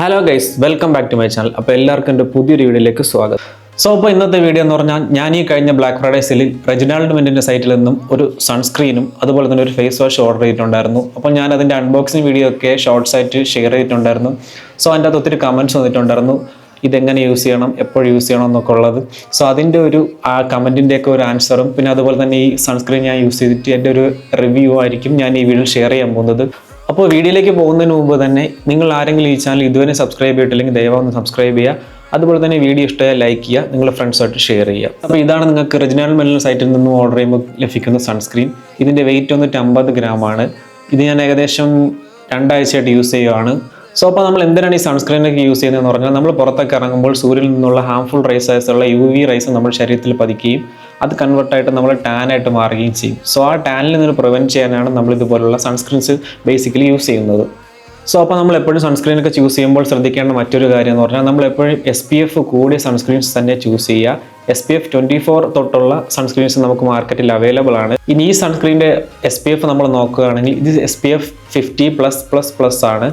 Hello guys, welcome back to my channel. അപ്പോൾ എല്ലാവർക്കും എൻ്റെ പുതിയൊരു വീഡിയോയിലേക്ക് സ്വാഗതം. അപ്പോൾ ഇന്നത്തെ വീഡിയോ എന്ന് പറഞ്ഞാൽ ഞാൻ ഈ കഴിഞ്ഞ ബ്ലാക്ക് ഫ്രൈഡേ സെയിലിൽ റെജിനാൾഡ് മെൻറ്റിൻ്റെ സൈറ്റിൽ നിന്നും ഒരു സൺസ്ക്രീനും അതുപോലെ തന്നെ ഒരു ഫേസ് വാഷ് ഓർഡർ ചെയ്തിട്ടുണ്ടായിരുന്നു. അപ്പോൾ ഞാൻ അതിൻ്റെ അൺബോക്സിങ് വീഡിയോ ഒക്കെ ഷോർട്സ് ആയിട്ട് ഷെയർ ചെയ്തിട്ടുണ്ടായിരുന്നു. സോ അതിൻ്റെ അകത്ത് ഒത്തിരി കമൻറ്റ്സ് വന്നിട്ടുണ്ടായിരുന്നു, ഇതെങ്ങനെ യൂസ് ചെയ്യണം, എപ്പോൾ യൂസ് ചെയ്യണം എന്നൊക്കെ ഉള്ളത്. സോ അതിൻ്റെ ഒരു ആ കമൻറ്റിൻ്റെയൊക്കെ ഒരു ആൻസറും പിന്നെ അതുപോലെ തന്നെ ഈ സൺസ്ക്രീൻ ഞാൻ യൂസ് ചെയ്തിട്ട് എൻ്റെ ഒരു റിവ്യൂ ആയിരിക്കും ഞാൻ ഈ വീഡിയോയിൽ ഷെയർ ചെയ്യാൻ പോകുന്നത്. അപ്പോൾ വീഡിയോയിലേക്ക് പോകുന്നതിന് മുമ്പ് തന്നെ നിങ്ങൾ ആരെങ്കിലും ഈ ചാനൽ ഇതുവരെ സബ്സ്ക്രൈബ് ചെയ്തിട്ടില്ലെങ്കിൽ ദയവായി ഒന്ന് സബ്സ്ക്രൈബ് ചെയ്യുക. അതുപോലെ തന്നെ വീഡിയോ ഇഷ്ടമായി ലൈക്ക് ചെയ്യുക, നിങ്ങളുടെ ഫ്രണ്ട്സായിട്ട് ഷെയർ ചെയ്യുക. അപ്പോൾ ഇതാണ് നിങ്ങൾക്ക് റെജിനാൾഡ് മെൻറ്റിൻ്റെ സൈറ്റിൽ നിന്നും ഓർഡർ ചെയ്യുമ്പോൾ ലഭിക്കുന്ന സൺസ്ക്രീൻ. ഇതിൻ്റെ വെയിറ്റ് വന്നിട്ട് 50 ഗ്രാമാണ്. ഇത് ഞാൻ ഏകദേശം 2 ആഴ്ചയായിട്ട് യൂസ് ചെയ്യുകയാണ്. സോ അപ്പോൾ നമ്മൾ എന്തിനാണ് ഈ സൺസ്ക്രീനൊക്കെ യൂസ് ചെയ്യുന്നതെന്ന് പറഞ്ഞാൽ നമ്മൾ പുറത്തൊക്കെ ഇറങ്ങുമ്പോൾ സൂര്യനിൽ നിന്നുള്ള ഹാംഫുൾ റേസസുള്ള UV റേസ് നമ്മുടെ ശരീരത്തിൽ പതിക്കുകയും അത് കൺവേർട്ടായിട്ട് നമ്മൾ ടാനായിട്ട് മാറുകയും ചെയ്യും. സോ ആ ടാനിൽ നിന്ന് പ്രിവെൻറ്റ് ചെയ്യാനാണ് നമ്മൾ ഇതുപോലുള്ള സൺസ്ക്രീൻസ് ബേസിക്കലി യൂസ് ചെയ്യുന്നത്. സോ അപ്പോൾ നമ്മൾ എപ്പോഴും സൺസ്ക്രീനൊക്കെ ചൂസ് ചെയ്യുമ്പോൾ ശ്രദ്ധിക്കേണ്ട മറ്റൊരു കാര്യം എന്ന് പറഞ്ഞാൽ നമ്മൾ എപ്പോഴും SPF കൂടിയ സൺസ്ക്രീൻസ് തന്നെ ചൂസ് ചെയ്യുക. SPF 24 തൊട്ടുള്ള സൺസ്ക്രീൻസ് നമുക്ക് മാർക്കറ്റിൽ അവൈലബിൾ ആണ്. ഇനി ഈ സൺസ്ക്രീനിൻ്റെ SPF നമ്മൾ നോക്കുകയാണെങ്കിൽ ഇത് SPF 50+++ ആണ്.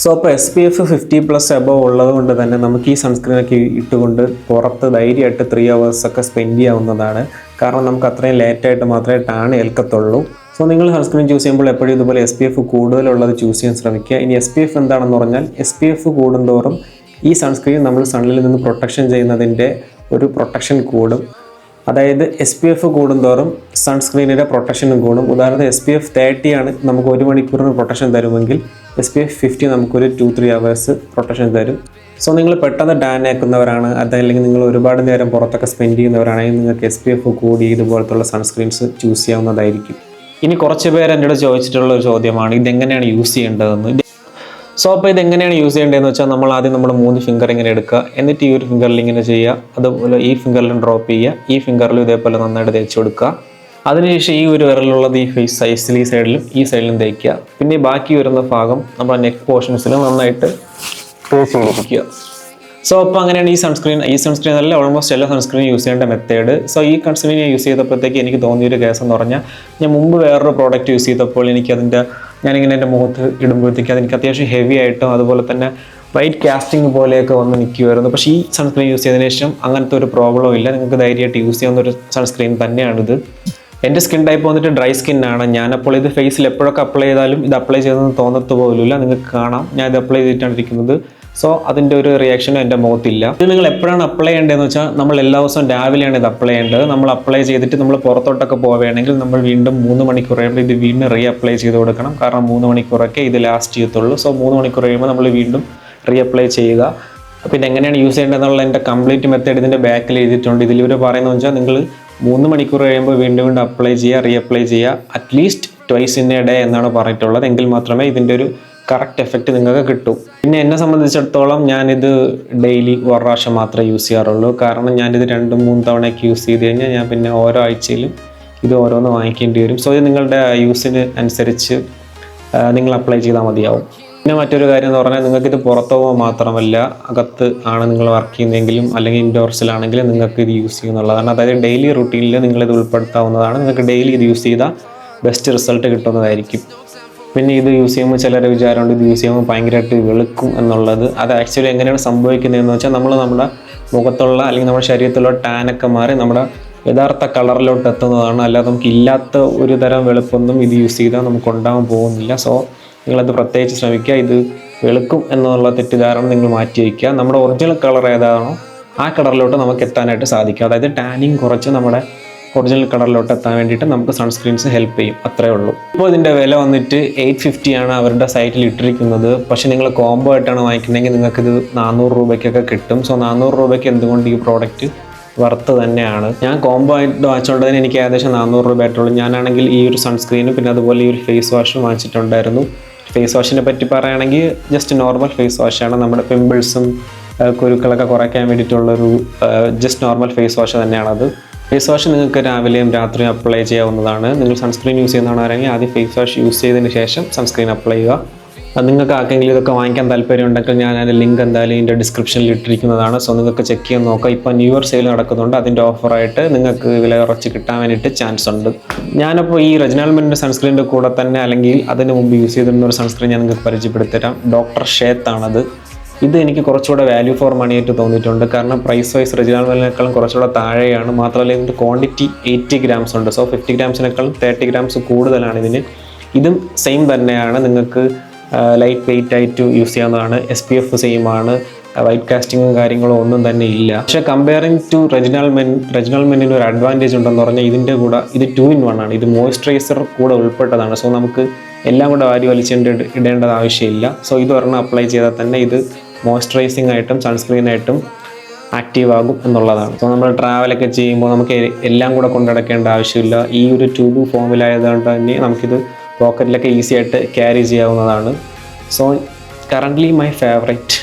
സോ അപ്പോൾ SPF 50+ എബവ് ഉള്ളത് കൊണ്ട് തന്നെ നമുക്ക് ഈ സൺസ്ക്രീനൊക്കെ ഇട്ടുകൊണ്ട് പുറത്ത് ധൈര്യമായിട്ട് 3 hours ഒക്കെ സ്പെൻഡ് ചെയ്യാവുന്നതാണ്. കാരണം നമുക്ക് അത്രയും ലേറ്റായിട്ട് മാത്രമേ ടാൻ ഏൽക്കത്തുള്ളൂ. സോ നിങ്ങൾ സൺസ്ക്രീൻ ചൂസ് ചെയ്യുമ്പോൾ എപ്പോഴും ഇതുപോലെ SPF കൂടുതലുള്ളത് ചൂസ് ചെയ്യാൻ ശ്രമിക്കുക. ഇനി SPF എന്താണെന്ന് പറഞ്ഞാൽ SPF കൂടുന്തോറും ഈ സൺസ്ക്രീൻ നമ്മൾ സണ്ണിൽ നിന്ന് പ്രൊട്ടക്ഷൻ ചെയ്യുന്നതിൻ്റെ ഒരു പ്രൊട്ടക്ഷൻ കൂടും. അതായത് SPF കൂടുന്തോറും സൺസ്ക്രീനിൻ്റെ പ്രൊട്ടക്ഷനും കൂടും. ഉദാഹരണത്തിന് SPF 30 ആണ് നമുക്ക് 1 മണിക്കൂറിന് പ്രൊട്ടക്ഷൻ തരുമെങ്കിൽ SPF 50 നമുക്കൊരു 2-3 hours പ്രൊട്ടക്ഷൻ തരും. സോ നിങ്ങൾ പെട്ടെന്ന് ടാൻ ആക്കുന്നവരാണ്, അതല്ലെങ്കിൽ നിങ്ങൾ ഒരുപാട് നേരം പുറത്തൊക്കെ സ്പെൻഡ് ചെയ്യുന്നവരാണെങ്കിൽ നിങ്ങൾക്ക് SPF കൂടി ഇതുപോലത്തുള്ള സൺസ്ക്രീൻസ് ചൂസ് ചെയ്യാവുന്നതായിരിക്കും. ഇനി കുറച്ച് പേര് എൻ്റെ അടുത്ത് ചോദിച്ചിട്ടുള്ള ഒരു ചോദ്യമാണ്, ഇതെങ്ങനെയാണ് യൂസ് ചെയ്യേണ്ടതെന്ന്. സോ അപ്പോൾ ഇതെങ്ങനെയാണ് യൂസ് ചെയ്യേണ്ടതെന്ന് വെച്ചാൽ നമ്മൾ ആദ്യം നമ്മുടെ 3 ഫിംഗർ ഇങ്ങനെ എടുക്കുക, എന്നിട്ട് ഈ ഒരു ഫിംഗറിൽ ഇങ്ങനെ ചെയ്യുക, അതുപോലെ ഈ ഫിംഗറിലും ഡ്രോപ്പ് ചെയ്യുക, ഈ ഫിംഗറിലും ഇതേപോലെ നന്നായിട്ട് തേച്ച് കൊടുക്കുക. അതിനുശേഷം ഈ ഒരു വിരലുള്ളത് ഈ ഫേസ് സൈസിൽ ഈ സൈഡിലും തേക്കുക. പിന്നെ ബാക്കി വരുന്ന ഭാഗം നമ്മുടെ നെക്ക് പോർഷൻസിൽ നന്നായിട്ട് തേച്ച് പിടിപ്പിക്കുക. സോ അപ്പോൾ അങ്ങനെയാണ് ഈ സൺസ്ക്രീൻ അല്ല ഓൾമോസ്റ്റ് എല്ലാ സൺസ്ക്രീൻ യൂസ് ചെയ്യേണ്ട മെത്തേഡ്. സോ ഈ സൺസ്ക്രീൻ ഞാൻ യൂസ് ചെയ്തപ്പോഴത്തേക്ക് എനിക്ക് തോന്നിയൊരു കേസ് എന്ന് പറഞ്ഞാൽ ഞാൻ മുമ്പ് വേറൊരു പ്രോഡക്റ്റ് യൂസ് ചെയ്തപ്പോൾ ഞാനിങ്ങനെ എൻ്റെ മുഖത്ത് ഇടുമ്പോഴത്തേക്ക് അതെനിക്ക് അത്യാവശ്യം ഹെവി ആയിട്ടും അതുപോലെ തന്നെ വൈറ്റ് കാസ്റ്റിംഗ് പോലെയൊക്കെ വന്ന് നിൽക്കുമായിരുന്നു. പക്ഷേ ഈ സൺസ്ക്രീൻ യൂസ് ചെയ്തതിന് ശേഷം അങ്ങനത്തെ ഒരു പ്രോബ്ലം ഇല്ല. നിങ്ങൾക്ക് ധൈര്യമായിട്ട് യൂസ് ചെയ്യാവുന്ന ഒരു സൺസ്ക്രീൻ തന്നെയാണിത്. എൻ്റെ സ്കിൻ ടൈപ്പ് വന്നിട്ട് ഡ്രൈ സ്കിന്നാണ്. ഞാനപ്പോൾ ഇത് ഫേസിൽ എപ്പോഴൊക്കെ അപ്ലൈ ചെയ്താലും ഇത് അപ്ലൈ ചെയ്തെന്ന് തോന്നത്ത് പോലുമില്ല. നിങ്ങൾക്ക് കാണാം ഞാൻ ഇത് അപ്ലൈ ചെയ്തിട്ടാണ് ഇരിക്കുന്നത്. സോ അതിൻ്റെ ഒരു റിയാക്ഷനും എൻ്റെ മുഖത്തില്ല. ഇത് നിങ്ങൾ എപ്പോഴാണ് അപ്ലൈ ചെയ്യേണ്ടതെന്ന് വെച്ചാൽ നമ്മൾ എല്ലാ ദിവസവും രാവിലെയാണ് ഇത് അപ്ലൈ ചെയ്യേണ്ടത്. നമ്മൾ അപ്ലൈ ചെയ്തിട്ട് നമ്മൾ പുറത്തോട്ടൊക്കെ പോവുകയാണെങ്കിൽ നമ്മൾ വീണ്ടും 3 മണിക്കൂർ കഴിയുമ്പോൾ ഇത് വീണ്ടും അപ്ലൈ ചെയ്ത് കൊടുക്കണം. കാരണം 3 മണിക്കൂറൊക്കെ ഇത് ലാസ്റ്റ് ചെയ്യത്തുള്ളൂ. സോ 3 മണിക്കൂർ കഴിയുമ്പോൾ നമ്മൾ വീണ്ടും അപ്ലൈ ചെയ്യുക. അപ്പോൾ ഇതെങ്ങനെയാണ് യൂസ് ചെയ്യേണ്ടതെന്നുള്ള എൻ്റെ കംപ്ലീറ്റ് മെത്തേഡ് ഇതിൻ്റെ ബാക്കിൽ എഴുതിയിട്ടുണ്ട്. ഇതിലിവർ പറയുന്നത് വെച്ചാൽ നിങ്ങൾ 3 മണിക്കൂർ കഴിയുമ്പോൾ വീണ്ടും അപ്ലൈ ചെയ്യുക, at least twice in A day എന്നാണ് പറഞ്ഞിട്ടുള്ളത്. എങ്കിൽ മാത്രമേ ഇതിൻ്റെ ഒരു കറക്റ്റ് എഫക്റ്റ് നിങ്ങൾക്ക് കിട്ടും. പിന്നെ എന്നെ സംബന്ധിച്ചിടത്തോളം ഞാനിത് ഡെയിലി 1 പ്രാവശ്യം മാത്രമേ യൂസ് ചെയ്യാറുള്ളൂ. കാരണം ഞാനിത് 2-3 തവണയൊക്കെ യൂസ് ചെയ്ത് കഴിഞ്ഞാൽ ഞാൻ പിന്നെ ഓരോ ആഴ്ചയിലും ഇത് ഓരോന്ന് വാങ്ങിക്കേണ്ടി വരും. സോ ഇത് നിങ്ങളുടെ യൂസിന് അനുസരിച്ച് നിങ്ങൾ അപ്ലൈ ചെയ്താൽ മതിയാവും. പിന്നെ മറ്റൊരു കാര്യം എന്ന് പറഞ്ഞാൽ നിങ്ങൾക്കിത് പുറത്ത് പോകുമ്പോൾ മാത്രമല്ല, അകത്ത് ആണ് നിങ്ങൾ വർക്ക് ചെയ്യുന്നതെങ്കിലും അല്ലെങ്കിൽ ഇൻഡോർസിലാണെങ്കിലും നിങ്ങൾക്ക് ഇത് യൂസ് ചെയ്യുന്നുള്ളതാണ്. അതായത് ഡെയിലി റുട്ടീനിൽ നിങ്ങളിത് ഉൾപ്പെടുത്താവുന്നതാണ്. നിങ്ങൾക്ക് ഡെയിലി ഇത് യൂസ് ചെയ്താൽ ബെസ്റ്റ് റിസൾട്ട് കിട്ടുന്നതായിരിക്കും. പിന്നെ ഇത് യൂസ് ചെയ്യുമ്പോൾ ചിലരെ വിചാരമുണ്ട് ഇത് യൂസ് ചെയ്യുമ്പോൾ ഭയങ്കരമായിട്ട് വെളുക്കും എന്നുള്ളത്. അത് ആക്ച്വലി എങ്ങനെയാണ് സംഭവിക്കുന്നതെന്ന് വെച്ചാൽ നമ്മുടെ മുഖത്തുള്ള അല്ലെങ്കിൽ നമ്മുടെ ശരീരത്തിലുള്ള ടാനൊക്കെ മാറി നമ്മുടെ യഥാർത്ഥ കളറിലോട്ട് എത്തുന്നതാണ്. അല്ലാതെ നമുക്ക് ഇല്ലാത്ത ഒരു തരം വെളുപ്പൊന്നും ഇത് യൂസ് ചെയ്താൽ നമുക്ക് ഉണ്ടാകാൻ പോകുന്നില്ല. സോ നിങ്ങളത് പ്രത്യേകിച്ച് ശ്രമിക്കുക. ഇത് വെളുക്കും എന്നുള്ള തെറ്റിദ്ധാരണ നിങ്ങൾ മാറ്റി വയ്ക്കുക. നമ്മുടെ ഒറിജിനൽ കളർ ഏതാണോ ആ കളറിലോട്ട് നമുക്ക് എത്താനായിട്ട് സാധിക്കും. അതായത് ടാനിങ് കുറച്ച് നമ്മുടെ ഒറിജിനൽ കളറിലോട്ട് എത്താൻ വേണ്ടിയിട്ട് നമുക്ക് സൺസ്ക്രീൻസ് ഹെൽപ്പ് ചെയ്യും. അത്രേ ഉള്ളൂ. ഇപ്പോൾ ഇതിൻ്റെ വില വന്നിട്ട് 850 ആണ് അവരുടെ സൈറ്റിൽ ഇട്ടിരിക്കുന്നത്. പക്ഷേ നിങ്ങൾ കോംബോ ആയിട്ടാണ് വാങ്ങിക്കുന്നതെങ്കിൽ നിങ്ങൾക്കിത് 400 രൂപയ്ക്കൊക്കെ കിട്ടും. സോ 400 രൂപയ്ക്ക് എന്തുകൊണ്ട് ഈ പ്രോഡക്റ്റ് വർത്ത് തന്നെയാണ്. ഞാൻ കോംബോ ആയിട്ട് വാങ്ങിച്ചുകൊണ്ടതിന് എനിക്ക് ഏകദേശം 400 രൂപ ആയിട്ടുള്ളൂ. ഞാനാണെങ്കിൽ ഈ ഒരു സൺസ്ക്രീനും പിന്നെ അതുപോലെ ഈ ഒരു ഫേസ് വാഷും വാങ്ങിച്ചിട്ടുണ്ടായിരുന്നു. ഫേസ് വാഷിനെ പറ്റി പറയുകയാണെങ്കിൽ ജസ്റ്റ് നോർമൽ ഫേസ് വാഷാണ്. നമ്മുടെ പിമ്പിൾസും കുരുക്കളൊക്കെ കുറയ്ക്കാൻ വേണ്ടിയിട്ടുള്ളൊരു ജസ്റ്റ് നോർമൽ ഫേസ് വാഷ് തന്നെയാണത്. ഫേസ് വാഷ് നിങ്ങൾക്ക് രാവിലെയും രാത്രിയും അപ്ലൈ ചെയ്യാവുന്നതാണ്. നിങ്ങൾ സൺസ്ക്രീൻ യൂസ് ചെയ്യുന്നതാണെങ്കിൽ ആദ്യം ഫേസ് വാഷ് യൂസ് ചെയ്തതിന് ശേഷം സൺസ്ക്രീൻ അപ്ലൈ ചെയ്യുക. നിങ്ങൾക്ക് ആർക്കെങ്കിലും ഇതൊക്കെ വാങ്ങിക്കാൻ താല്പര്യമുണ്ടെങ്കിൽ ഞാൻ അതിൻ്റെ ലിങ്ക് എന്തായാലും ഇതിൻ്റെ ഡിസ്ക്രിപ്ഷനിൽ ഇട്ടിരിക്കുന്നതാണ്. സോ നിങ്ങൾക്ക് ചെക്ക് ചെയ്യാൻ നോക്കാം. ഇപ്പോൾ ന്യൂ ഇയർ സെയിൽ നടക്കുന്നുണ്ട്. അതിൻ്റെ ഓഫറായിട്ട് നിങ്ങൾക്ക് വില കുറച്ച് കിട്ടാൻ വേണ്ടിയിട്ട് ചാൻസ് ഉണ്ട്. ഞാനപ്പോൾ ഈ റെജിനാൾഡ് മെൻറ്റിൻ്റെ സൺസ്ക്രീനിൻ്റെ കൂടെ തന്നെ അല്ലെങ്കിൽ അതിന് മുമ്പ് യൂസ് ചെയ്തിരുന്ന ഒരു സൺസ്ക്രീൻ ഞാൻ നിങ്ങൾക്ക് പരിചയപ്പെടുത്തി തരാം. ഡോക്ടർ ഷേത്ത് ആണത്. ഇത് എനിക്ക് കുറച്ചുകൂടെ വാല്യൂ ഫോർ മണി ആയിട്ട് തോന്നിയിട്ടുണ്ട്. കാരണം പ്രൈസ് വൈസ് റെജിനാൾ മെന്നിനേക്കാളും കുറച്ചുകൂടെ താഴെയാണ്. മാത്രമല്ല ഇതിൻ്റെ ക്വാണ്ടിറ്റി 80 grams ഉണ്ട്. സോ 50 grams-നേക്കാളും 30 grams കൂടുതലാണ് ഇതിന്. ഇതും സെയിം തന്നെയാണ്. നിങ്ങൾക്ക് ലൈറ്റ് വെയിറ്റ് ആയിട്ട് യൂസ് ചെയ്യാവുന്നതാണ്. SPF സെയിം ആണ്. വൈറ്റ് കാസ്റ്റിങ്ങും കാര്യങ്ങളും ഒന്നും തന്നെ ഇല്ല. പക്ഷേ കമ്പയറിങ് ടു റെജിനാൾ മെന്നിന് ഒരു അഡ്വാൻറ്റേജ് ഉണ്ടെന്ന് പറഞ്ഞാൽ ഇതിൻ്റെ കൂടെ ഇത് 2-in-1 ആണ്. ഇത് മോയ്സ്ചറൈസർ കൂടെ ഉൾപ്പെട്ടതാണ്. സോ നമുക്ക് എല്ലാം കൂടെ വാരി വലിച്ചിട്ട് ഇടേണ്ടത് ആവശ്യമില്ല. സോ ഇത് ഒരെണ്ണം അപ്ലൈ ചെയ്താൽ തന്നെ ഇത് മോയ്സ്ചറൈസിങ് ആയിട്ടും സൺസ്ക്രീനായിട്ടും ആക്റ്റീവ് ആകും എന്നുള്ളതാണ്. സോ നമ്മൾ ട്രാവലൊക്കെ ചെയ്യുമ്പോൾ നമുക്ക് എല്ലാം കൂടെ കൊണ്ടുനടക്കേണ്ട ആവശ്യമില്ല. ഈ ഒരു ട്യൂബ് ഫോമിലായതുകൊണ്ട് തന്നെ നമുക്കിത് പോക്കറ്റിലൊക്കെ ഈസി ആയിട്ട് ക്യാരി ചെയ്യാവുന്നതാണ്. സോ കറൻ്റ്ലി മൈ ഫേവറേറ്റ്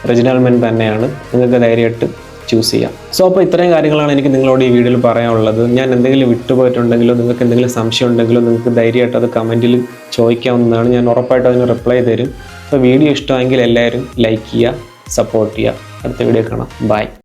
റെജിനാൾ മെൻ തന്നെയാണ്. നിങ്ങൾക്ക് ധൈര്യമായിട്ട് ചൂസ് ചെയ്യാം. സോ അപ്പോൾ ഇത്രയും കാര്യങ്ങളാണ് എനിക്ക് നിങ്ങളോട് ഈ വീഡിയോയിൽ പറയാനുള്ളത്. ഞാൻ എന്തെങ്കിലും വിട്ടുപോയിട്ടുണ്ടെങ്കിലോ നിങ്ങൾക്ക് എന്തെങ്കിലും സംശയം ഉണ്ടെങ്കിലോ നിങ്ങൾക്ക് ധൈര്യമായിട്ട് അത് കമൻറ്റിൽ ചോദിക്കാവുന്നതാണ്. ഞാൻ ഉറപ്പായിട്ടും അതിന് റിപ്ലൈ തരും. അപ്പോൾ വീഡിയോ ഇഷ്ടമെങ്കിൽ എല്ലാവരും ലൈക്ക് ചെയ്യുക, സപ്പോർട്ട് ചെയ്യുക. അടുത്ത വീഡിയോ കാണാം. ബൈ.